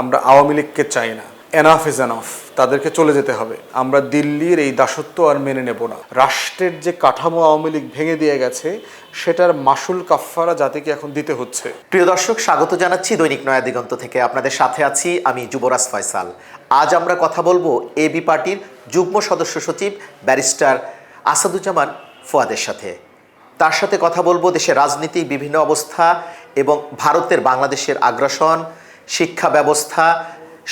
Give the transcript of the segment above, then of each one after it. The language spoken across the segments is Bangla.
আমরা আওয়ামী লীগকে চাই না। এনাফ ইজ এনাফ, তাদেরকে চলে যেতে হবে। আমরা দিল্লির এই দাসত্ব আর মেনে নেব না। রাষ্ট্রের যে কাঠামো আওয়ামী লীগ ভেঙে দিয়ে গেছে সেটার মাসুল কাফফারা জাতিকে এখন দিতে হচ্ছে। প্রিয় দর্শক, স্বাগত জানাচ্ছি দৈনিক নয়া দিগন্ত থেকে। আপনাদের সাথে আছি আমি যুবরাজ ফয়সাল। আজ আমরা কথা বলবো এবি পার্টির যুগ্ম সদস্য সচিব ব্যারিস্টার আসাদুজ্জামান ফুয়াদের সাথে। তার সাথে কথা বলবো দেশের রাজনীতির বিভিন্ন অবস্থা এবং ভারতের বাংলাদেশের আগ্রাসন, শিক্ষা ব্যবস্থা,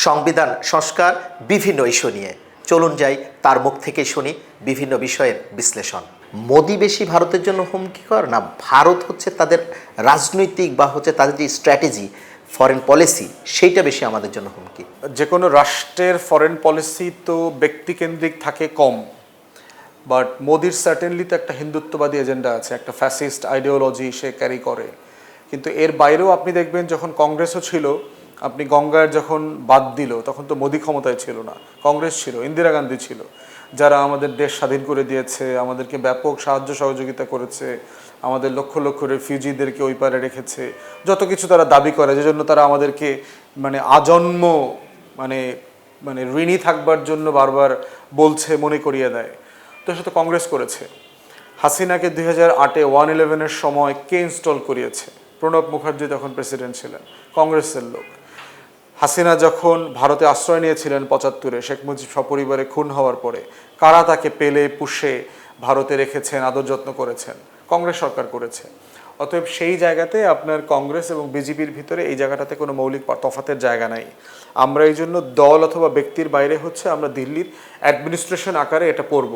সংবিধান সংস্কার, বিভিন্ন ইস্যু নিয়ে। চলুন যাই তার মুখ থেকেই শুনি বিভিন্ন বিষয়ের বিশ্লেষণ। মোদি বেশি ভারতের জন্য হুমকিকর, না ভারত হচ্ছে তাদের রাজনৈতিক বা হচ্ছে তাদের যে স্ট্র্যাটেজি ফরেন পলিসি সেইটা বেশি আমাদের জন্য হুমকি? যে কোনো রাষ্ট্রের ফরেন পলিসি তো ব্যক্তিকেন্দ্রিক থাকে কম, বাট মোদির সার্টেনলি তো একটা হিন্দুত্ববাদী এজেন্ডা আছে, একটা ফ্যাসিস্ট আইডিওলজি সে ক্যারি করে। কিন্তু এর বাইরেও আপনি দেখবেন যখন কংগ্রেসও ছিল, আপনি গঙ্গার যখন বাদ দিল তখন তো মোদি ক্ষমতায় ছিল না, কংগ্রেস ছিল, ইন্দিরা গান্ধী ছিল, যারা আমাদের দেশ স্বাধীন করে দিয়েছে, আমাদেরকে ব্যাপক সাহায্য সহযোগিতা করেছে, আমাদের লক্ষ লক্ষ রেফিউজিদেরকে ওই পারে রেখেছে, যত কিছু তারা দাবি করে, যে জন্য তারা আমাদেরকে মানে আজন্ম মানে মানে ঋণী থাকবার জন্য বারবার বলছে, মনে করিয়ে দেয়। তো সেটা কংগ্রেস করেছে। হাসিনাকে 2008-এ 111-এর সময় কে ইনস্টল করিয়েছে? প্রণব মুখার্জি তখন প্রেসিডেন্ট ছিলেন, কংগ্রেসের লোক। হাসিনা যখন ভারতে আশ্রয় নিয়েছিলেন 75-এ, শেখ মুজিব সপরিবারে খুন হওয়ার পরে, কারা তাকে পেলে পুষে ভারতে রেখেছেন, আদর যত্ন করেছেন? কংগ্রেস সরকার করেছে। অতএব সেই জায়গাতে আপনার কংগ্রেস এবং বিজেপির ভিতরে এই জায়গাটাতে কোনো মৌলিক তফাতের জায়গা নাই। আমরা এই জন্য দল অথবা ব্যক্তির বাইরে হচ্ছে আমরা দিল্লির অ্যাডমিনিস্ট্রেশন আকারে এটা পড়ব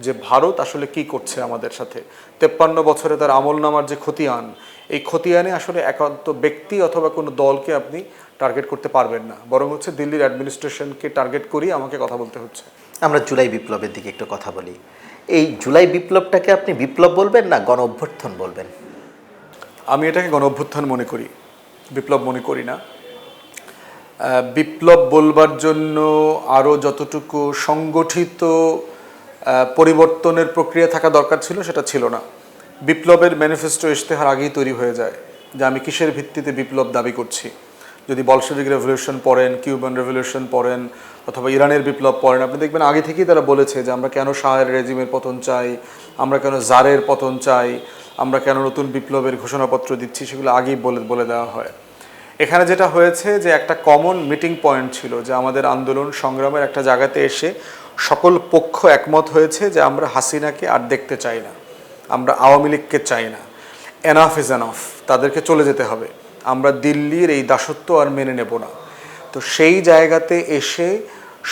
যে ভারত আসলে কি করছে আমাদের সাথে। 53 বছরে তার আমলনামার যে খতিয়ান, এই খতিয়ানে আসলে একান্ত ব্যক্তি অথবা কোনো দলকে আপনি টার্গেট করতে পারবেন না, বরং হচ্ছে দিল্লির অ্যাডমিনিস্ট্রেশনকে টার্গেট করেই আমাকে কথা বলতে হচ্ছে। আমরা জুলাই বিপ্লবের দিকে একটু কথা বলি। এই জুলাই বিপ্লবটাকে আপনি বিপ্লব বলবেন না গণ অভ্যুত্থান বলবেন? আমি এটাকে গণ অভ্যুত্থান মনে করি, বিপ্লব মনে করি না। বিপ্লব বলবার জন্য আরও যতটুকু সংগঠিত পরিবর্তনের প্রক্রিয়া থাকা দরকার ছিল সেটা ছিল না। বিপ্লবের ম্যানিফেস্টো ইশতেহার আগেই তৈরি হয়ে যায় যে আমি কিসের ভিত্তিতে বিপ্লব দাবি করছি। যদি বলশেভিক রেভলিউশন পড়েন, কিউবান রেভলিউশন পড়েন, অথবা ইরানের বিপ্লব পড়েন, আপনি দেখবেন আগে থেকেই তারা বলেছে যে আমরা কেন শাহের রেজিমের পতন চাই, আমরা কেন জারের পতন চাই, আমরা কেন নতুন বিপ্লবের ঘোষণাপত্র দিচ্ছি, সেগুলো আগেই বলে দেওয়া হয়। এখানে যেটা হয়েছে যে একটা কমন মিটিং পয়েন্ট ছিল যে আমাদের আন্দোলন সংগ্রামের একটা জায়গাতে এসে সকল পক্ষ একমত হয়েছে যে আমরা হাসিনাকে আর দেখতে চাই না, আমরা আওয়ামী লীগকে চাই না। এনাফ ইজ এনাফ, তাদেরকে চলে যেতে হবে। আমরা দিল্লির এই দাসত্ব আর মেনে নেব না। তো সেই জায়গাতে এসে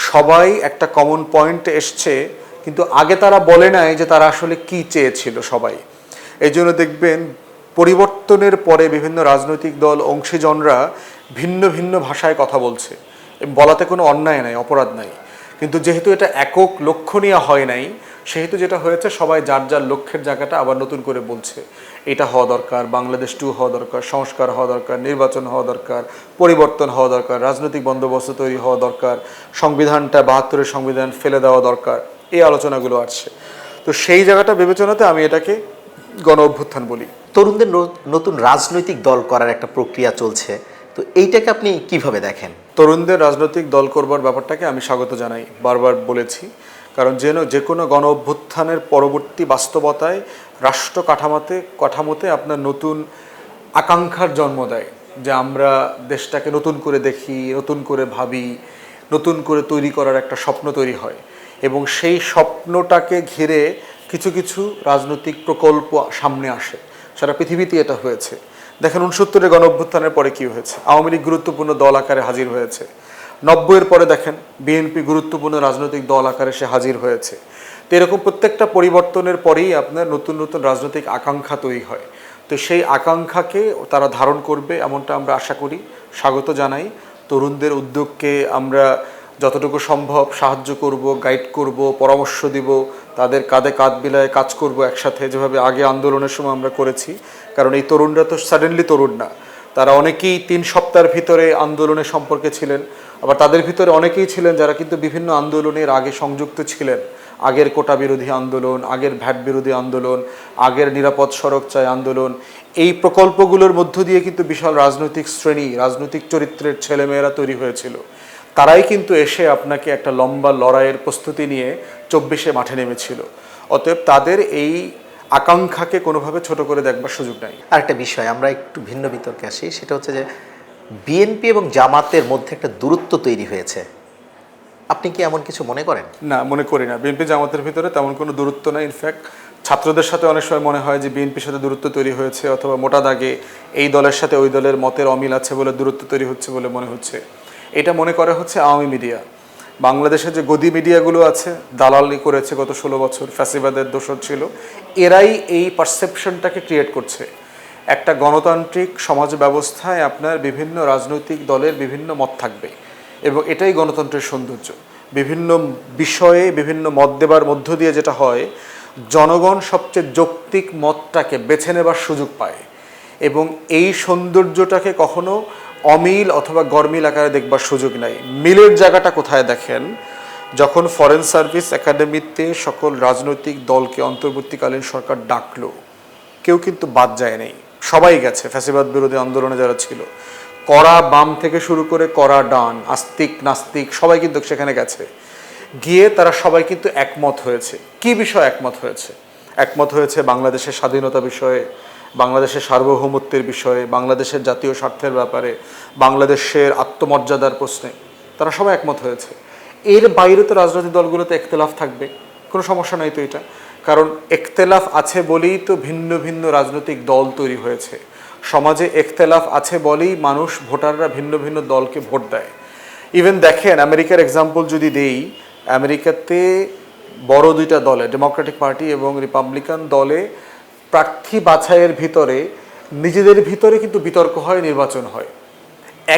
সবাই একটা কমন পয়েন্টে এসছে, কিন্তু আগে তারা বলে নাই যে তারা আসলে কি চেয়েছিল সবাই। এই জন্য দেখবেন পরিবর্তনের পরে বিভিন্ন রাজনৈতিক দল অংশীজনরা ভিন্ন ভিন্ন ভাষায় কথা বলছে, বলাতে কোনো অন্যায় নাই, অপরাধ নাই। কিন্তু যেহেতু এটা একক লক্ষ্য নিয়ে হয় নাই, সেহেতু যেটা হয়েছে সবাই যার যার লক্ষ্যের জায়গাটা আবার নতুন করে বলছে। এটা হওয়া দরকার, বাংলাদেশ 2 হওয়া দরকার, সংস্কার হওয়া দরকার, নির্বাচন হওয়া দরকার, পরিবর্তন হওয়া দরকার, রাজনৈতিক বন্দোবস্ত তৈরি হওয়া দরকার, সংবিধানটা 72-এর সংবিধান ফেলে দেওয়া দরকার, এই আলোচনাগুলো আসছে। তো সেই জায়গাটা বিবেচনাতে আমি এটাকে গণ অভ্যুত্থান বলি। তরুণদের নতুন রাজনৈতিক দল করার একটা প্রক্রিয়া চলছে, তো এইটাকে আপনি কিভাবে দেখেন? তরুণদের রাজনৈতিক দল করবার ব্যাপারটাকে আমি স্বাগত জানাই, বারবার বলেছি। কারণ যে কোনো গণ অভ্যুত্থানের পরবর্তী বাস্তবতায় রাষ্ট্র কাঠামোতে আপনার নতুন আকাঙ্ক্ষার জন্ম দেয়, যে আমরা দেশটাকে নতুন করে দেখি, নতুন করে ভাবি, নতুন করে তৈরি করার একটা স্বপ্ন তৈরি হয়। এবং সেই স্বপ্নটাকে ঘিরে কিছু কিছু রাজনৈতিক প্রকল্প সামনে আসে। সারা পৃথিবীতে এটা হয়েছে। দেখেন 69-এর গণ অভ্যুত্থানের পরে কী হয়েছে, আওয়ামী লীগ গুরুত্বপূর্ণ দল আকারে হাজির হয়েছে। 90-এর পরে দেখেন বিএনপি গুরুত্বপূর্ণ রাজনৈতিক দল আকারে সে হাজির হয়েছে। তো এরকম প্রত্যেকটা পরিবর্তনের পরেই আপনার নতুন নতুন রাজনৈতিক আকাঙ্ক্ষা তৈরি হয়। তো সেই আকাঙ্ক্ষাকে তারা ধারণ করবে এমনটা আমরা আশা করি, স্বাগত জানাই। তরুণদের উদ্যোগকে আমরা যতটুকু সম্ভব সাহায্য করব, গাইড করব, পরামর্শ দিব, তাদের কাঁধে কাঁধ মিলায়ে কাজ করব একসাথে, যেভাবে আগে আন্দোলনের সময় আমরা করেছি। কারণ এই তরুণরা তো সাডেনলি তরুণ না, তারা অনেকেই 3 সপ্তাহের ভিতরে আন্দোলনের সম্পর্কে ছিলেন। আবার তাদের ভিতরে অনেকেই ছিলেন যারা কিন্তু বিভিন্ন আন্দোলনের আগে সংযুক্ত ছিলেন, আগের কোটা বিরোধী আন্দোলন, আগের ভ্যাট বিরোধী আন্দোলন, আগের নিরাপদ সড়ক চাই আন্দোলন, এই প্রকল্পগুলোর মধ্য দিয়ে কিন্তু বিশাল রাজনৈতিক শ্রেণী, রাজনৈতিক চরিত্রের ছেলেমেয়েরা তৈরি হয়েছিল। তারাই কিন্তু এসে আপনাকে একটা লম্বা লড়াইয়ের প্রস্তুতি নিয়ে 24-এ মাঠে নেমেছিল। অতএব তাদের এই আকাঙ্ক্ষাকে কোনোভাবে ছোট করে দেখবার সুযোগ নাই। আরেকটা বিষয়, আমরা একটু ভিন্ন বিতর্কে আসি, সেটা হচ্ছে যে বিএনপি এবং জামাতের মধ্যে একটা দূরত্ব তৈরি হয়েছে। আপনি কি এমন কিছু মনে করেন? না, মনে করি না। বিএনপি জামাতের ভিতরে তেমন কোনো দূরত্ব নাই। ইনফ্যাক্ট ছাত্রদের সাথে অনেক সময় মনে হয় যে বিএনপির সাথে দূরত্ব তৈরি হয়েছে, অথবা মোটা দাগে এই দলের সাথে ওই দলের মতের অমিল আছে বলে দূরত্ব তৈরি হচ্ছে বলে মনে হচ্ছে। এটা মনে করা হচ্ছে আওয়ামী মিডিয়া। বাংলাদেশে যে গদি মিডিয়াগুলো আছে, দালালি করেছে গত 16 বছর, ফ্যাসিবাদের দোষর ছিল, এরাই এই পারসেপশনটাকে ক্রিয়েট করছে। একটা গণতান্ত্রিক সমাজ ব্যবস্থায় আপনার বিভিন্ন রাজনৈতিক দলের বিভিন্ন মত থাকবে, এবং এটাই গণতন্ত্রের সৌন্দর্য। বিভিন্ন বিষয়ে বিভিন্ন মত দেবার মধ্য দিয়ে যেটা হয়, জনগণ সবচেয়ে যৌক্তিক মতটাকে বেছে নেবার সুযোগ পায়, এবং এই সৌন্দর্যটাকে কখনো অমিল অথবা গরমিল আকারে দেখবার সুযোগ নাই। মিলের জায়গাটা কোথায় দেখেন, যখন ফরেন সার্ভিস একাডেমিতে সকল রাজনৈতিক দলকে অন্তর্বর্তীকালীন সরকার ডাকলো, কেউ কিন্তু বাদ যায় নাই, সবাই গেছে। ফ্যাসিবাদ বিরোধী আন্দোলনে যারা ছিল, কড়া বাম থেকে শুরু করে কড়া ডান, আস্তিক নাস্তিক, সবাই কিন্তু সেখানে গেছে। গিয়ে তারা সবাই কিন্তু একমত হয়েছে। কি বিষয় একমত হয়েছে? একমত হয়েছে বাংলাদেশের স্বাধীনতা বিষয়ে, বাংলাদেশের সার্বভৌমত্বের বিষয়ে, বাংলাদেশের জাতীয় স্বার্থের ব্যাপারে, বাংলাদেশের আত্মমর্যাদার প্রশ্নে তারা সবাই একমত হয়েছে। এর বাইরে তো রাজনৈতিক দলগুলোতে একতলাফ থাকবে, কোনো সমস্যা নাই তো এটা। কারণ একতলাফ আছে বলেই তো ভিন্ন ভিন্ন রাজনৈতিক দল তৈরি হয়েছে। সমাজে একতলাফ আছে বলেই মানুষ, ভোটাররা ভিন্ন ভিন্ন দলকে ভোট দেয়। ইভেন দেখেন, আমেরিকার এক্সাম্পল যদি দেই, আমেরিকাতে বড় দুইটা দলে, ডেমোক্রেটিক পার্টি এবং রিপাবলিকান দলে, প্রার্থী বাছাইয়ের ভিতরে নিজেদের ভিতরে কিন্তু বিতর্ক হয়, নির্বাচন হয়।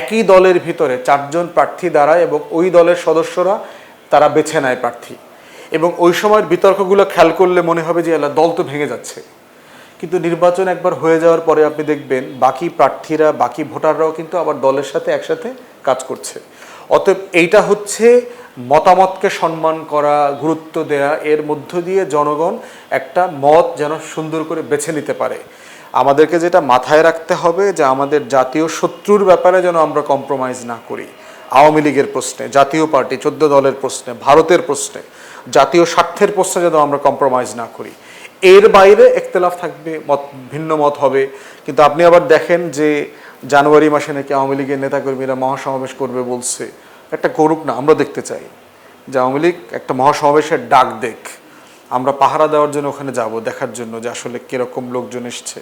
একই দলের ভিতরে 4 জন প্রার্থী দাঁড়ায় এবং ওই দলের সদস্যরা তারা বেছে নেয় প্রার্থী, এবং ওই সময়ের বিতর্কগুলো খেয়াল করলে মনে হবে যে আল্লাহ, দল তো ভেঙে যাচ্ছে। কিন্তু নির্বাচন একবার হয়ে যাওয়ার পরে আপনি দেখবেন বাকি প্রার্থীরা, বাকি ভোটাররাও কিন্তু আবার দলের সাথে একসাথে কাজ করছে। অতএব এইটা হচ্ছে মতামতকে সম্মান করা, গুরুত্ব দেয়া, এর মধ্য দিয়ে জনগণ একটা মত যেন সুন্দর করে বেছে নিতে পারে। আমাদেরকে যেটা মাথায় রাখতে হবে যে আমাদের জাতীয় শত্রুর ব্যাপারে যেন আমরা কম্প্রোমাইজ না করি। আওয়ামী লীগের প্রশ্নে, জাতীয় পার্টি 14 দলের প্রশ্নে, ভারতের প্রশ্নে, জাতীয় স্বার্থের প্রশ্নে যেন আমরা কম্প্রোমাইজ না করি। এর বাইরে একতলাফ থাকবে, মত ভিন্ন মত হবে। কিন্তু আপনি আবার দেখেন যে জানুয়ারি মাসে নাকি আওয়ামী লীগের নেতাকর্মীরা মহাসমাবেশ করবে বলছে। একটা করুক না, আমরা দেখতে চাই যে আওয়ামী লীগ একটা মহাসমাবেশের ডাক দেখ, আমরা পাহারা দেওয়ার জন্য ওখানে যাব, দেখার জন্য যে আসলে কীরকম লোকজন এসছে।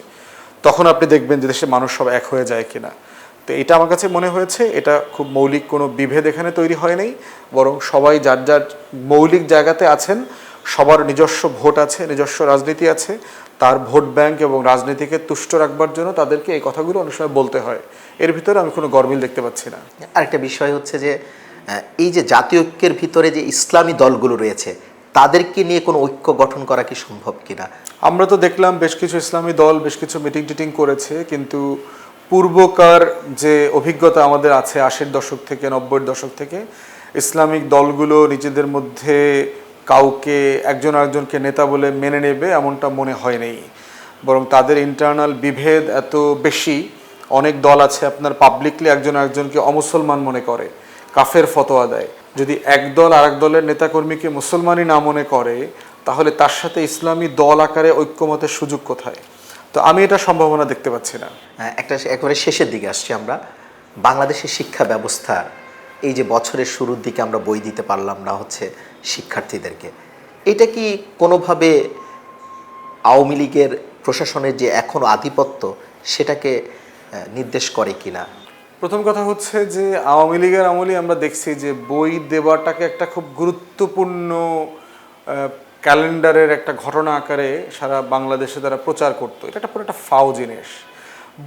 তখন আপনি দেখবেন যে দেশের মানুষ সব এক হয়ে যায় কিনা। তো এটা আমার কাছে মনে হয়েছে এটা খুব মৌলিক কোনো বিভেদ এখানে তৈরি হয় নাই, বরং সবাই যার যার মৌলিক জায়গাতে আছেন, সবার নিজস্ব ভোট আছে, নিজস্ব রাজনীতি আছে, তার ভোট ব্যাংক এবং রাজনীতিকে তুষ্ট রাখবার জন্য তাদেরকে এই কথাগুলো অনেক সময় বলতে হয়। এর ভিতরে আমি কোনো গরমিল দেখতে পাচ্ছি না। আরেকটা বিষয় হচ্ছে যে এই যে জাতীয় ঐক্যের ভিতরে যে ইসলামী দলগুলো রয়েছে, তাদেরকে নিয়ে কোনো ঐক্য গঠন করা কি সম্ভব কিনা? আমরা তো দেখলাম বেশ কিছু ইসলামী দল বেশ কিছু মিটিং টিটিং করেছে, কিন্তু পূর্বকার যে অভিজ্ঞতা আমাদের আছে 80-র দশক থেকে 90-র দশক থেকে, ইসলামিক দলগুলো নিজেদের মধ্যে কাউকে একজন আরেকজনকে নেতা বলে মেনে নেবে এমনটা মনে হয় নাই। বরং তাদের ইন্টারনাল বিভেদ এত বেশি, অনেক দল আছে আপনার পাবলিকলি একজন আরেকজনকে অমুসলমান মনে করে, কাফের ফতোয়া দেয়। যদি এক দল আরেক দলের নেতাকর্মীকে মুসলমানই না মনে করে, তাহলে তার সাথে ইসলামী দল আকারে ঐক্যমতের সুযোগ কোথায়? তো আমি এটা সম্ভাবনা দেখতে পাচ্ছি না। একেবারে শেষের দিকে আসছি আমরা। বাংলাদেশের শিক্ষা ব্যবস্থার এই যে বছরের শুরুর দিকে আমরা বই দিতে পারলাম না হচ্ছে শিক্ষার্থীদেরকে, এটা কি কোনোভাবে আওয়ামী লীগের প্রশাসনের যে এখনও আধিপত্য সেটাকে নির্দেশ করে কিনা? প্রথম কথা হচ্ছে যে আওয়ামী লীগের আমলে আমরা দেখছি যে বই দেওয়াটাকে একটা খুব গুরুত্বপূর্ণ ক্যালেন্ডারের একটা ঘটনা আকারে সারা বাংলাদেশে তারা প্রচার করতো। এটা পুরো একটা ফাও জিনিস।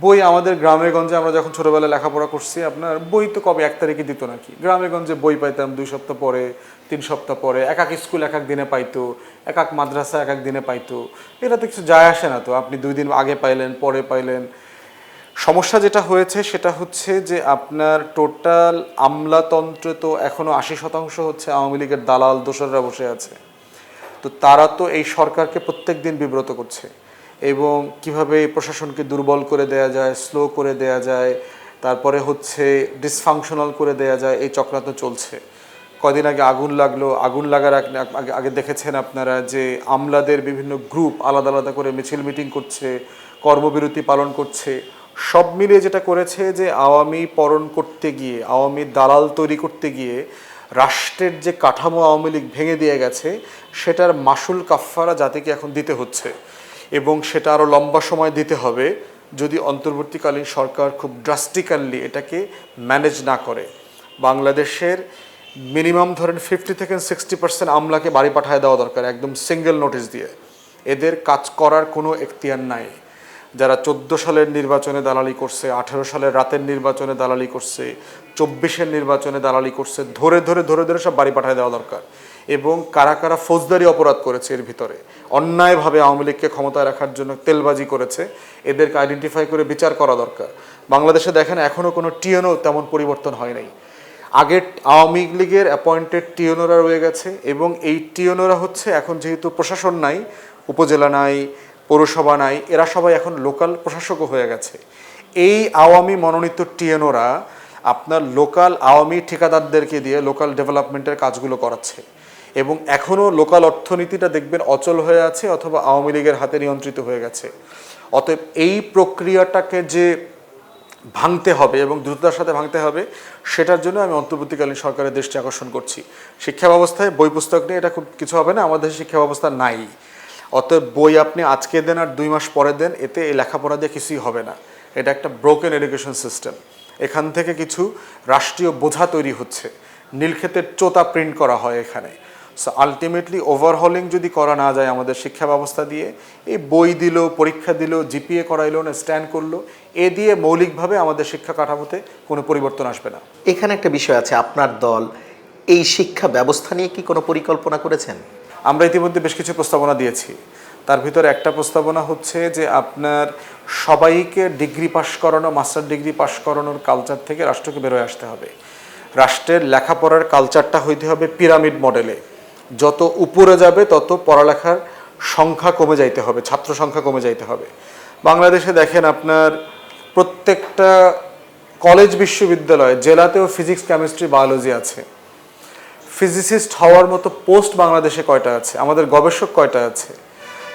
বই আমাদের গ্রামে গঞ্জে আমরা যখন ছোটোবেলায় লেখাপড়া করছি, আপনার বই তো কবে 1 তারিখে দিত নাকি? গ্রামে গঞ্জে বই পাইতাম 2 সপ্তাহ পরে, 3 সপ্তাহ পরে। এক এক স্কুল এক এক দিনে পাইতো, এক এক মাদ্রাসা এক এক দিনে পাইতো। এটা তো কিছু যায় আসে না তো, আপনি 2 দিন আগে পাইলেন, পরে পাইলেন। সমস্যা যেটা হয়েছে সেটা হচ্ছে যে আপনার টোটাল আমলাতন্ত্র তো এখনও 80% হচ্ছে আওয়ামী লীগের দালাল দোসররা বসে আছে। তো তারা তো এই সরকারকে প্রত্যেক দিন বিব্রত করছে এবং কিভাবে প্রশাসনকে দুর্বল করে দেয়া যায়, স্লো করে দেয়া যায়, তারপরে হচ্ছে ডিসফাংশনাল করে দেয়া যায়, এই চক্রান্ত চলছে। কদিন আগে আগুন লাগলো, আগুন লাগার আগে দেখেছেন আপনারা যে আমলাদের বিভিন্ন গ্রুপ আলাদা আলাদা করে মিছিল মিটিং করছে, কর্মবিরতি পালন করছে। সব মিলিয়ে যেটা করেছে যে আওয়ামী পরণ করতে গিয়ে, আওয়ামী দালাল তৈরি করতে গিয়ে রাষ্ট্রের যে কাঠামো আওয়ামী লীগ ভেঙে দিয়ে গেছে সেটার মাসুল কাফফারা জাতিকে এখন দিতে হচ্ছে এবং সেটা আরও লম্বা সময় দিতে হবে যদি অন্তর্বর্তীকালীন সরকার খুব ড্রাস্টিক্যালি এটাকে ম্যানেজ না করে। বাংলাদেশের মিনিমাম ধরেন 50 থেকে 60% আমলাকে বাড়ি পাঠিয়ে দেওয়া দরকার একদম সিঙ্গেল নোটিশ দিয়ে। এদের কাজ করার কোনো এখতিয়ার নাই। যারা 14 সালের নির্বাচনে দালালি করছে, 18 সালের রাতের নির্বাচনে দালালি করছে, 24-এর নির্বাচনে দালালি করছে, ধরে ধরে সব বাড়ি পাঠিয়ে দেওয়া দরকার। এবং কারা কারা ফৌজদারি অপরাধ করেছে এর ভিতরে, অন্যায়ভাবে আওয়ামী লীগকে ক্ষমতায় রাখার জন্য তেলবাজি করেছে, এদেরকে আইডেন্টিফাই করে বিচার করা দরকার। বাংলাদেশে দেখেন এখনও কোনো টিএনও তেমন পরিবর্তন হয় নাই। আগের আওয়ামী লীগের অ্যাপয়েন্টেড টিএনওরা রয়ে গেছে এবং এই টিএনওরা হচ্ছে এখন যেহেতু প্রশাসন নাই, উপজেলা নাই, পৌরসভা নাই, এরা সবাই এখন লোকাল প্রশাসকও হয়ে গেছে। এই আওয়ামী মনোনীত টিএনওরা আপনার লোকাল আওয়ামী ঠিকাদারদেরকে দিয়ে লোকাল ডেভেলপমেন্টের কাজগুলো করাচ্ছে এবং এখনও লোকাল অর্থনীতিটা দেখবেন অচল হয়ে আছে অথবা আওয়ামী লীগের হাতে নিয়ন্ত্রিত হয়ে গেছে। অতএব এই প্রক্রিয়াটাকে যে ভাঙতে হবে এবং দ্রুততার সাথে ভাঙতে হবে, সেটার জন্য আমি অন্তর্বর্তীকালীন সরকারের দৃষ্টি আকর্ষণ করছি। শিক্ষা ব্যবস্থায় বই পুস্তক নিয়ে এটা খুব কিছু হবে না, আমাদের শিক্ষা ব্যবস্থা নাই। অতএব বই আপনি আজকে দেন আর 2 মাস পরে দেন, এতে এই লেখাপড়া দিয়ে কিছুই হবে না। এটা একটা ব্রোকেন এডুকেশন সিস্টেম। এখান থেকে কিছু রাষ্ট্রীয় বোঝা তৈরি হচ্ছে, নীলক্ষেতের চোতা প্রিন্ট করা হয় এখানে। সো আলটিমেটলি ওভারহলিং যদি করা না যায় আমাদের শিক্ষা ব্যবস্থা দিয়ে, এই বই দিল, পরীক্ষা দিল, জিপিএ করাইলো না, স্ট্যান্ড করলো, এ দিয়ে মৌলিকভাবে আমাদের শিক্ষা কাঠামোতে কোনো পরিবর্তন আসবে না। এখানে একটা বিষয় আছে, আপনার দল এই শিক্ষা ব্যবস্থা নিয়ে কি কোনো পরিকল্পনা করেছেন? আমরা ইতিমধ্যে বেশ কিছু প্রস্তাবনা দিয়েছি। তার ভিতরে একটা প্রস্তাবনা হচ্ছে যে আপনার সবাইকে ডিগ্রি পাশ করানো, মাস্টার ডিগ্রি পাশ করানোর কালচার থেকে রাষ্ট্রকে বেরোয় আসতে হবে। রাষ্ট্রের লেখাপড়ার কালচারটা হইতে হবে পিরামিড মডেলে। যত উপরে যাবে তত পড়ালেখার সংখ্যা কমে যাইতে হবে, ছাত্র সংখ্যা কমে যাইতে হবে। বাংলাদেশে দেখেন আপনার প্রত্যেকটা কলেজ বিশ্ববিদ্যালয়ে জেলাতেও ফিজিক্স, কেমিস্ট্রি, বায়োলজি আছে। ফিজিসিস্ট হওয়ার মতো পোস্ট বাংলাদেশে কয়টা আছে? আমাদের গবেষক কয়টা আছে?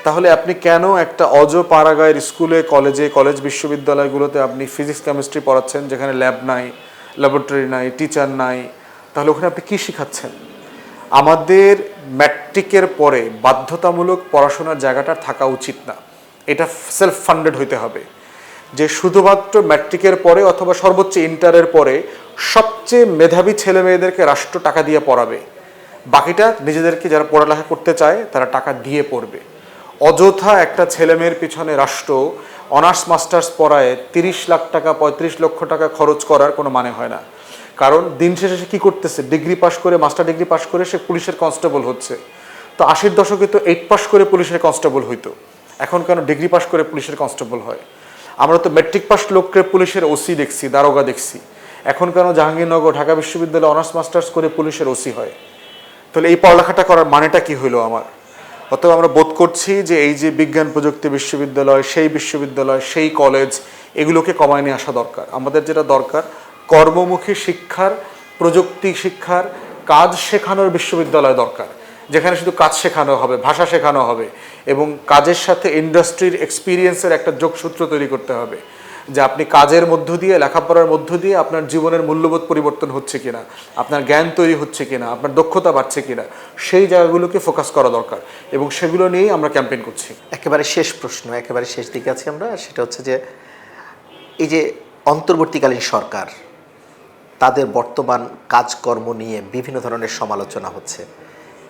তাহলে আপনি কেন একটা পাড়াগাঁয়ের স্কুলে, কলেজে, কলেজ বিশ্ববিদ্যালয়গুলোতে আপনি ফিজিক্স, কেমিস্ট্রি পড়াচ্ছেন যেখানে ল্যাব নাই, ল্যাবরেটরি নাই, টিচার নাই? তাহলে ওখানে আপনি কী শিখাচ্ছেন? আমাদের ম্যাট্রিকের পরে বাধ্যতামূলক পড়াশোনার জায়গাটা থাকা উচিত না। এটা সেলফ ফান্ডেড হইতে হবে, যে শুধুমাত্র ম্যাট্রিকের পরে অথবা সর্বোচ্চ ইন্টারের পরে সবচেয়ে মেধাবী ছেলে মেয়েদেরকে রাষ্ট্র টাকা দিয়ে পড়াবে, বাকিটা নিজেদেরকে যারা পড়ালেখা করতে চায় তারা টাকা দিয়ে পড়বে। অযথা একটা ছেলে মেয়ের পিছনে রাষ্ট্র অনার্স মাস্টার্স পড়ায় 30 লাখ টাকা, 35 লক্ষ টাকা খরচ করার কোনো মানে হয় না। কারণ দিন শেষে সে কী করতেছে? ডিগ্রি পাশ করে, মাস্টার ডিগ্রি পাশ করে সে পুলিশের কনস্টেবল হচ্ছে। তো 80-র দশকে তো 8 পাশ করে পুলিশের কনস্টেবল হইতো, এখন কেন ডিগ্রি পাশ করে পুলিশের কনস্টেবল হয়? আমরা তো ম্যাট্রিক পাস লোককে পুলিশের ওসি দেখছি, দারোগা দেখছি, এখন কেন জাহাঙ্গীরনগর, ঢাকা বিশ্ববিদ্যালয়ে অনার্স মাস্টার্স করে পুলিশের ওসি হয়? তাহলে এই পড়ালেখাটা করার মানেটা কি হইলো আমার? অতএব আমরা বোধ করছি যে এই যে বিজ্ঞান প্রযুক্তি বিশ্ববিদ্যালয়, সেই কলেজ, এগুলোকে কমায় নিয়ে আসা দরকার। আমাদের যেটা দরকার কর্মমুখী শিক্ষার, প্রযুক্তি শিক্ষার, কাজ শেখানোর বিশ্ববিদ্যালয় দরকার, যেখানে শুধু কাজ শেখানো হবে, ভাষা শেখানো হবে এবং কাজের সাথে ইন্ডাস্ট্রির এক্সপিরিয়েন্সের একটা যোগসূত্র তৈরি করতে হবে, যে আপনি কাজের মধ্য দিয়ে, লেখাপড়ার মধ্য দিয়ে আপনার জীবনের মূল্যবোধ পরিবর্তন হচ্ছে কিনা, আপনার জ্ঞান তৈরি হচ্ছে কিনা, আপনার দক্ষতা বাড়ছে কিনা, সেই জায়গাগুলোকে ফোকাস করা দরকার এবং সেগুলো নিয়েই আমরা ক্যাম্পেইন করছি। একেবারে শেষ প্রশ্ন, একেবারে শেষ দিকে আছি আমরা, সেটা হচ্ছে যে এই যে অন্তর্বর্তীকালীন সরকার, তাদের বর্তমান কাজকর্ম নিয়ে বিভিন্ন ধরনের সমালোচনা হচ্ছে,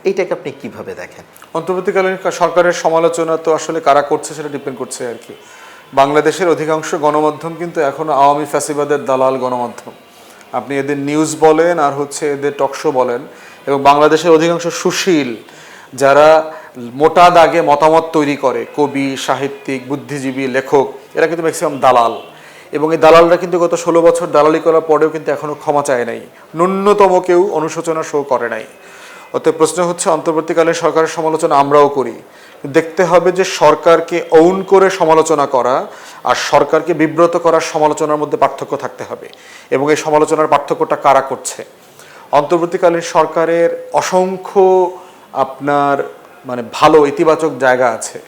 এইটাকে আপনি কিভাবে দেখেন? অন্তর্বর্তীকালীন সরকারের সমালোচনা তো আসলে কারা করছে সেটা ডিপেন্ড করছে আর কি। বাংলাদেশের অধিকাংশ গণমাধ্যম কিন্তু এখনও আওয়ামী ফ্যাসিবাদের দালাল গণমাধ্যম। আপনি এদের নিউজ বলেন আর হচ্ছে এদের টকশো বলেন, এবং বাংলাদেশের অধিকাংশ সুশীল যারা মোটা দাগে মতামত তৈরি করে, কবি, সাহিত্যিক, বুদ্ধিজীবী, লেখক, এরা কিন্তু ম্যাক্সিমাম দালাল। এবং এই দালালরা কিন্তু গত 16 বছর দালালি করার পরেও কিন্তু এখনও ক্ষমা চায় নাই, ন্যূনতম কেউ অনুশোচনা শো করে নাই। অতএব প্রশ্ন হচ্ছে অন্তর্বর্তীকালীন সরকারের সমালোচনা আমরাও করি, দেখতে হবে যে সরকারকে ওন করে সমালোচনা করা আর সরকারকে বিব্রত করার সমালোচনার মধ্যে পার্থক্য থাকতে হবে, এবং এই সমালোচনার পার্থক্যটা কারা করছে। অন্তর্বর্তীকালীন সরকারের অসংখ্য আপনার মানে ভালো ইতিবাচক জায়গা আছে।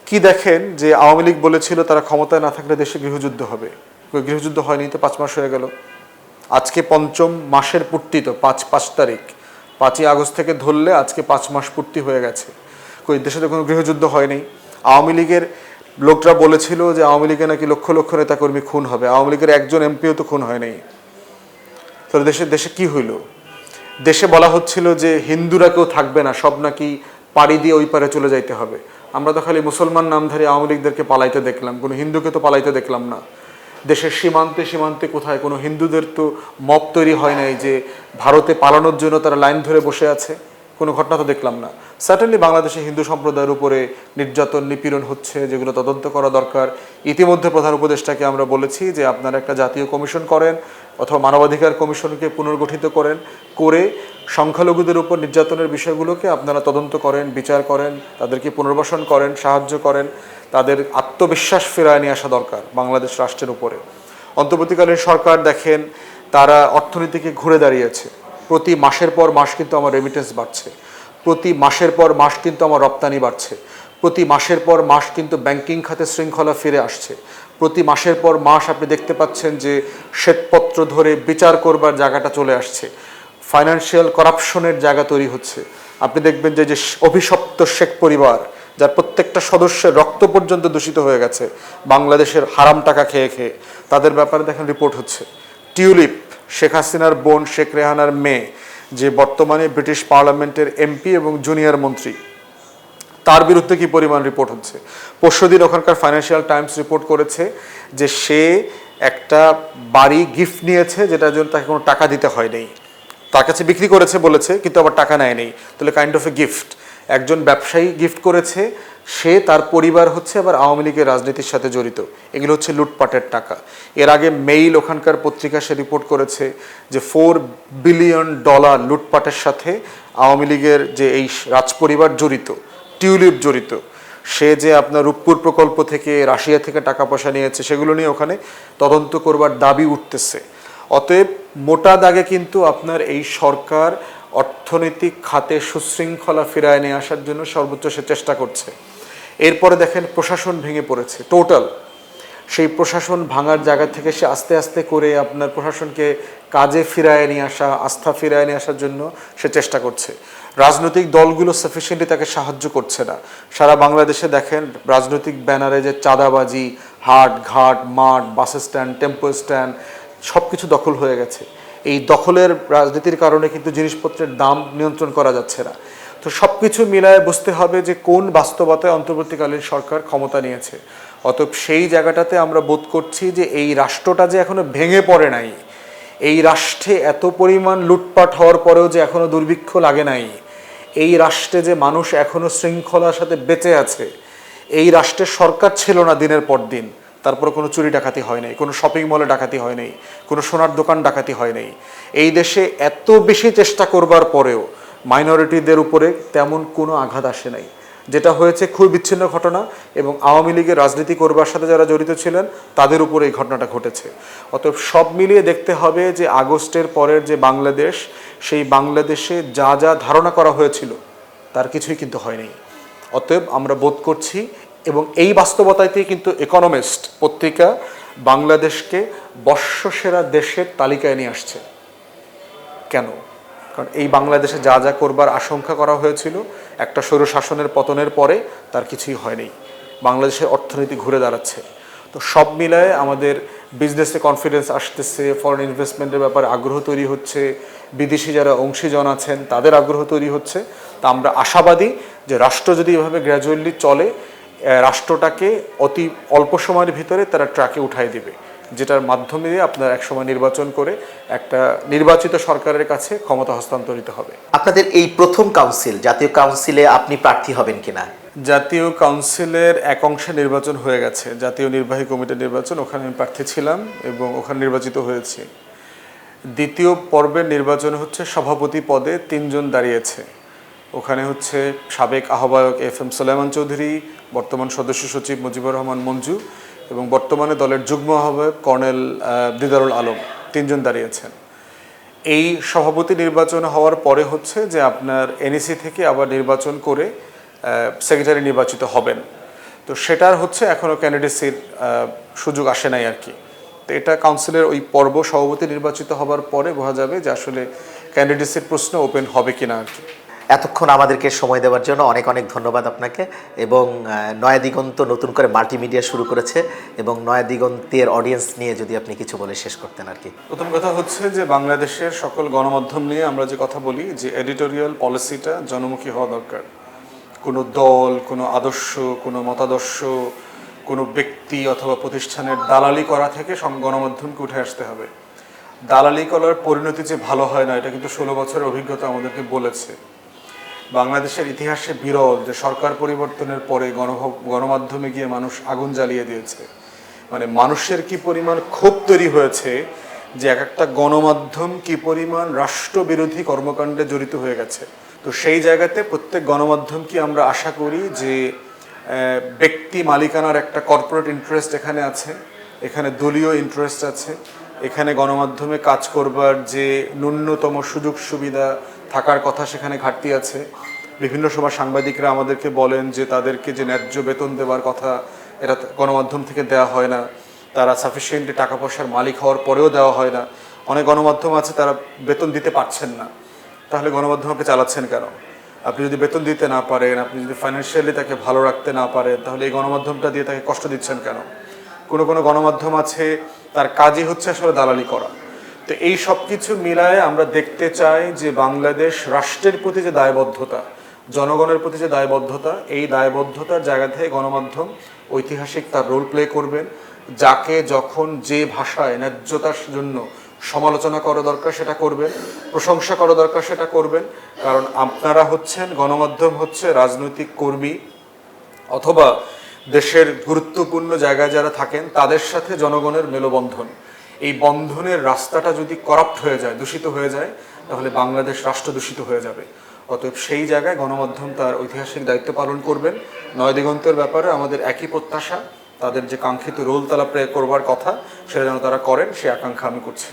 কি দেখেন যে আওয়ামী লীগ বলেছিল তারা ক্ষমতায় না থাকলে দেশে গৃহযুদ্ধ হবে, গৃহযুদ্ধ হয়নি তো 5 মাস হয়ে গেল। আজকে 5ম মাসের পূর্তি, তো 5 তারিখ, 5ই আগস্ট থেকে ধরলে আজকে 5 মাস পূর্তি হয়ে গেছে, কই দেশে তো কোনো গৃহযুদ্ধ হয়নি। আওয়ামী লীগের লোকরা বলেছিল যে আওয়ামী লীগে নাকি লক্ষ লক্ষ নেতাকর্মী খুন হবে, আওয়ামী লীগের একজন এমপিও তো খুন হয় নাই। তাহলে দেশে কি হইল? দেশে বলা হচ্ছিল যে হিন্দুরা কেউ থাকবে না, সব নাকি পাড়ি দিয়ে ওই পারে চলে যাইতে হবে। আমরা তো খালি মুসলমান নামধারী আওয়ামী লীগদেরকে পালাইতে দেখলাম, কোনো হিন্দুকে তো পালাইতে দেখলাম না। দেশের সীমান্তে সীমান্তে কোথায় কোনো হিন্দুদের তো মব তৈরি হয় নাই যে ভারতে পালানোর জন্য তারা লাইন ধরে বসে আছে, কোনো ঘটনা তো দেখলাম না। সার্টেনলি বাংলাদেশে হিন্দু সম্প্রদায়ের উপরে নির্যাতন নিপীড়ন হচ্ছে, যেগুলো তদন্ত করা দরকার। ইতিমধ্যে প্রধান উপদেষ্টাকে আমরা বলেছি যে আপনারা একটা জাতীয় কমিশন করেন অথবা মানবাধিকার কমিশনকে পুনর্গঠিত করে সংখ্যালঘুদের উপর নির্যাতনের বিষয়গুলোকে আপনারা তদন্ত করেন, বিচার করেন, তাদেরকে পুনর্বাসন করেন, সাহায্য করেন, তাদের আত্মবিশ্বাস ফেরায় নিয়ে আসা দরকার বাংলাদেশ রাষ্ট্রের উপরে। অন্তর্বর্তীকালীন সরকার দেখেন তারা অর্থনীতিকে ঘুরে দাঁড়িয়েছে, প্রতি মাসের পর মাস কিন্তু আমার রেমিটেন্স বাড়ছে, প্রতি মাসের পর মাস কিন্তু আমার রপ্তানি বাড়ছে, প্রতি মাসের পর মাস কিন্তু ব্যাংকিং খাতে শৃঙ্খলা ফিরে আসছে, প্রতি মাসের পর মাস আপনি দেখতে পাচ্ছেন যে শ্বেতপত্র ধরে বিচার করবার জায়গাটা চলে আসছে, ফাইন্যান্সিয়াল করাপশনের জায়গা তৈরি হচ্ছে। আপনি দেখবেন যে অভিশপ্ত শেখ পরিবার, যার প্রত্যেকটা সদস্যের রক্ত পর্যন্ত দূষিত হয়ে গেছে বাংলাদেশের হারাম টাকা খেয়ে খেয়ে, তাদের ব্যাপারে দেখেন রিপোর্ট হচ্ছে। টিউলিপ, শেখ হাসিনার বোন শেখ রেহানার মেয়ে, যে বর্তমানে ব্রিটিশ পার্লামেন্টের এমপি এবং জুনিয়র মন্ত্রী, তার বিরুদ্ধে কি পরিমাণ রিপোর্ট হচ্ছে। পরশুদিন ওখানকার ফাইন্যান্সিয়াল টাইমস রিপোর্ট করেছে যে সে একটা বাড়ি গিফট নিয়েছে, যেটার জন্য তাকে কোনো টাকা দিতে হয় নাই, তার কাছে বিক্রি করেছে বলেছে, কিন্তু আবার টাকা নেয় নেই। তাহলে কাইন্ড অফ এ গিফট, একজন ব্যবসায়ী গিফট করেছে, সে তার পরিবার হচ্ছে আবার আওয়ামী লীগের রাজনীতির সাথে জড়িত। এগুলো হচ্ছে লুটপাটের টাকা। এর আগে মেইল ওখানকার পত্রিকা সে রিপোর্ট করেছে যে $4 বিলিয়ন লুটপাটের সাথে আওয়ামী লীগের যে এই রাজপরিবার জড়িত, টিউলিপ জড়িত। সে যে আপনার রূপপুর প্রকল্প থেকে রাশিয়া থেকে টাকা পয়সা নিয়েছে, সেগুলো নিয়ে ওখানে তদন্ত করবার দাবি উঠতেছে। অতএব মোটা দাগে কিন্তু আপনার এই সরকার অর্থনৈতিক খাতে সুশৃঙ্খলা ফিরায় নিয়ে আসার জন্য সর্বোচ্চ সে চেষ্টা করছে। এরপরে দেখেন প্রশাসন ভেঙে পড়েছে টোটাল। সেই প্রশাসন ভাঙার জায়গা থেকে সে আস্তে আস্তে করে আপনার প্রশাসনকে কাজে ফিরায় নিয়ে আসা, আস্থা ফিরায় নিয়ে আসার জন্য সে চেষ্টা করছে। রাজনৈতিক দলগুলো সাফিসিয়েন্টলি তাকে সাহায্য করছে না। সারা বাংলাদেশে দেখেন রাজনৈতিক ব্যানারে যে চাঁদাবাজি, হাট ঘাট, মাঠ, বাস স্ট্যান্ড, টেম্পো স্ট্যান্ড সব কিছু দখল হয়ে গেছে। এই দখলের রাজনীতির কারণে কিন্তু জিনিসপত্রের দাম নিয়ন্ত্রণ করা যাচ্ছে না। তো সব কিছু মিলায় বুঝতে হবে যে কোন বাস্তবতায় অন্তর্বর্তীকালীন সরকার ক্ষমতা নিয়েছে। অতএব সেই জায়গাটাতে আমরা বোধ করছি যে এই রাষ্ট্রটা যে এখনো ভেঙে পড়ে নাই, এই রাষ্ট্রে এত পরিমাণ লুটপাট হওয়ার পরেও যে এখনো দুর্ভিক্ষ লাগে নাই, এই রাষ্ট্রে যে মানুষ এখনো শৃঙ্খলার সাথে বেঁচে আছে, এই রাষ্ট্রের সরকার ছিল না দিনের পর দিন, তারপরে কোনো চুরি ডাকাতি হয় নাই, কোনো শপিং মলে ডাকাতি হয় নাই, কোনো সোনার দোকান ডাকাতি হয় নাই। এই দেশে এত বেশি চেষ্টা করবার পরেও মাইনরিটিদের উপরে তেমন কোনো আঘাত আসে নাই। যেটা হয়েছে খুব বিচ্ছিন্ন ঘটনা, এবং আওয়ামী লীগের রাজনীতি করবার সাথে যারা জড়িত ছিলেন তাদের উপরে এই ঘটনাটা ঘটেছে। অতএব সব মিলিয়ে দেখতে হবে যে আগস্টের পরের যে বাংলাদেশ, সেই বাংলাদেশে যা যা ধারণা করা হয়েছিল তার কিছুই কিন্তু হয়নি। অতএব আমরা বোধ করছি, এবং এই বাস্তবতাতেই কিন্তু ইকোনমিস্ট পত্রিকা বাংলাদেশকে বর্ষসেরা দেশের তালিকায় নিয়ে আসছে। কেন? কারণ এই বাংলাদেশে যা যা করবার আশঙ্কা করা হয়েছিল একটা স্বৈরশাসনের পতনের পরে তার কিছুই হয়নি। বাংলাদেশের অর্থনীতি ঘুরে দাঁড়াচ্ছে। তো সব মিলায় আমাদের বিজনেসে কনফিডেন্স আসতেছে, ফরেন ইনভেস্টমেন্টের ব্যাপারে আগ্রহ তৈরি হচ্ছে, বিদেশি যারা অংশীজন আছেন তাদের আগ্রহ তৈরি হচ্ছে। তা আমরা আশাবাদী যে রাষ্ট্র যদি এভাবে গ্র্যাজুয়ালি চলে, রাষ্ট্রটাকে অতি অল্প সময়ের ভিতরে তারা ট্র্যাকে উঠাই দেবে, যেটার মাধ্যমে আপনার একসময় নির্বাচন করে একটা নির্বাচিত সরকারের কাছে ক্ষমতা হস্তান্তরিত হবে। আপনাদের এই প্রথম কাউন্সিল, জাতীয় কাউন্সিলে আপনি প্রার্থী হবেন কিনা? জাতীয় কাউন্সিলের এক অংশে নির্বাচন হয়ে গেছে, জাতীয় নির্বাহী কমিটির নির্বাচন, ওখানে আমি প্রার্থী ছিলাম এবং ওখানে নির্বাচিত হয়েছি। দ্বিতীয় পর্বের নির্বাচনে হচ্ছে সভাপতি পদে 3 জন দাঁড়িয়েছে। ওখানে হচ্ছে সাবেক আহ্বায়ক FM সুলাইমান চৌধুরী, বর্তমান সদস্য সচিব মুজিবুর রহমান মঞ্জু এবং বর্তমানে দলের যুগ্ম আহ্বায়ক কর্নেল দিদারুল আলম, 3 জন দাঁড়িয়েছেন। এই সভাপতি নির্বাচন হওয়ার পরে হচ্ছে যে আপনার NEC থেকে আবার নির্বাচন করে সেক্রেটারি নির্বাচিত হবেন। তো সেটার হচ্ছে এখনও ক্যান্ডিডেটসির সুযোগ আসে নাই আর কি। তো এটা কাউন্সিলের ওই পর্ব সভাপতি নির্বাচিত হবার পরে বোঝা যাবে যে আসলে ক্যান্ডিডেটসির প্রশ্ন ওপেন হবে কিনা আর কি। এতক্ষণ আমাদেরকে সময় দেওয়ার জন্য অনেক অনেক ধন্যবাদ আপনাকে। এবং নয়া দিগন্ত নতুন করে মাল্টিমিডিয়া শুরু করেছে, এবং নয়া দিগন্তের অডিয়েন্স নিয়ে যদি আপনি কিছু বলে শেষ করতেন আর কি। প্রথম কথা হচ্ছে যে বাংলাদেশের সকল গণমাধ্যম নিয়ে আমরা যে কথা বলি যে এডিটোরিয়াল পলিসিটা জনমুখী হওয়া দরকার। কোনো দল, কোনো আদর্শ, কোনো মতাদর্শ, কোনো ব্যক্তি অথবা প্রতিষ্ঠানের দালালি করা থেকে গণমাধ্যমকে উঠে আসতে হবে। দালালি করার পরিণতি যে ভালো হয় না, এটা কিন্তু 16 বছরের অভিজ্ঞতা আমাদেরকে বলেছে। বাংলাদেশের ইতিহাসে বিরল যে সরকার পরিবর্তনের পরে গণমাধ্যমে গিয়ে মানুষ আগুন জ্বালিয়ে দিয়েছে। মানে মানুষের কি পরিমাণ ক্ষোভ তৈরি হয়েছে যে এক একটা গণমাধ্যম কি পরিমাণ রাষ্ট্রবিরোধী কর্মকাণ্ডে জড়িত হয়ে গেছে। তো সেই জায়গাতে প্রত্যেক গণমাধ্যমকে আমরা আশা করি যে ব্যক্তি মালিকানার একটা কর্পোরেট ইন্টারেস্ট এখানে আছে, এখানে দলীয় ইন্টারেস্ট আছে, এখানে গণমাধ্যমে কাজ করবার যে ন্যূনতম সুযোগ সুবিধা থাকার কথা সেখানে ঘাটতি আছে। বিভিন্ন সময় সাংবাদিকরা আমাদেরকে বলেন যে তাদেরকে যে ন্যায্য বেতন দেওয়ার কথা এটা গণমাধ্যম থেকে দেওয়া হয় না, তারা সাফিসিয়েন্টলি টাকা পয়সার মালিক হওয়ার পরেও দেওয়া হয় না। অনেক গণমাধ্যম আছে তারা বেতন দিতে পারছেন না, তাহলে গণমাধ্যম আপনি চালাচ্ছেন কেন? আপনি যদি বেতন দিতে না পারেন, আপনি যদি ফাইন্যান্সিয়ালি তাকে ভালো রাখতে না পারেন, তাহলে এই গণমাধ্যমটা দিয়ে তাকে কষ্ট দিচ্ছেন কেন? কোনো কোনো গণমাধ্যম আছে তার কাজই হচ্ছে আসলে দালালি করা। তো এই সব কিছু মিলায়ে আমরা দেখতে চাই যে বাংলাদেশ রাষ্ট্রের প্রতি যে দায়বদ্ধতা, জনগণের প্রতি যে দায়বদ্ধতা, এই দায়বদ্ধতার জায়গা থেকে গণমাধ্যম ঐতিহাসিক তার রোল প্লে করবেন। যাকে যখন যে ভাষায় ন্যায্যতার জন্য সমালোচনা করা দরকার সেটা করবেন, প্রশংসা করা দরকার সেটা করবেন। কারণ আপনারা হচ্ছেন, গণমাধ্যম হচ্ছে রাজনৈতিক কর্মী অথবা দেশের গুরুত্বপূর্ণ জায়গায় যারা থাকেন তাদের সাথে জনগণের মেলবন্ধন। এই বন্ধনের রাস্তাটা যদি করাপ্ট হয়ে যায়, দূষিত হয়ে যায়, তাহলে বাংলাদেশ রাষ্ট্র দূষিত হয়ে যাবে। অতএব সেই জায়গায় গণমাধ্যম তার ঐতিহাসিক দায়িত্ব পালন করবেন। নয় দিগন্তের ব্যাপারে আমাদের একই প্রত্যাশা, তাদের যে কাঙ্ক্ষিত রোল তারা প্লে করবার কথা সেটা যেন তারা করেন, সেই আকাঙ্ক্ষা আমি করছি।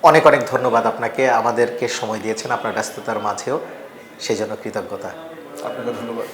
অনেক অনেক ধন্যবাদ আপনাকে, আমাদেরকে সময় দিয়েছেন আপনার ব্যস্ততার মাঝেও, সেই জন্য কৃতজ্ঞতা। আপনাকে ধন্যবাদ।